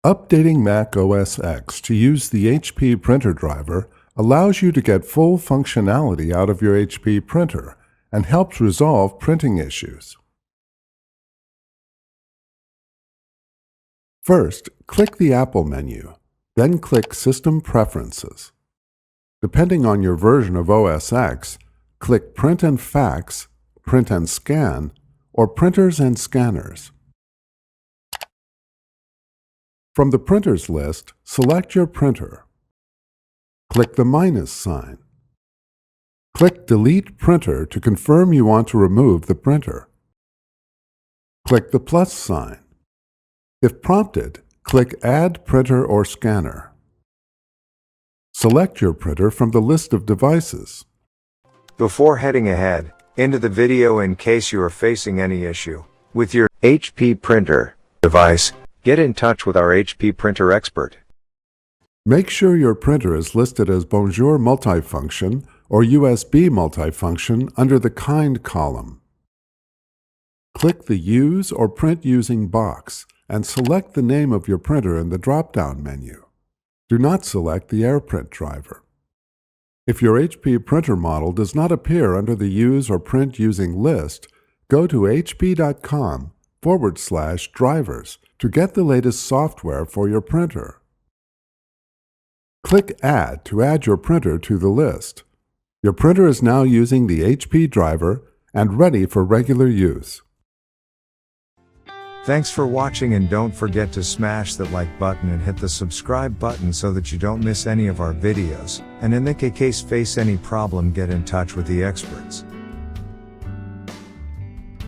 Updating macOS X to use the HP printer driver allows you to get full functionality out of your HP printer and helps resolve printing issues. First, click the Apple menu, then click System Preferences. Depending on your version of OS X, click Print and Fax, Print and Scan, or Printers and Scanners. From the Printers list, select your printer. Click the minus sign. Click Delete Printer to confirm you want to remove the printer. Click the plus sign. If prompted, click Add Printer or Scanner. Select your printer from the list of devices. Before heading ahead into the video, in case you are facing any issue with your HP printer device, get in touch with our HP printer expert. Make sure your printer is listed as Bonjour Multifunction or USB Multifunction under the Kind column. Click the Use or Print Using box and select the name of your printer in the drop-down menu. Do not select the AirPrint driver. If your HP printer model does not appear under the Use or Print Using list, go to hp.com/drivers to get the latest software for your printer. Click Add to add your printer to the list. Your printer is now using the HP driver and ready for regular use. Thanks for watching, and don't forget to smash that like button and hit the subscribe button so that you don't miss any of our videos. And in the case face any problem, get in touch with the experts.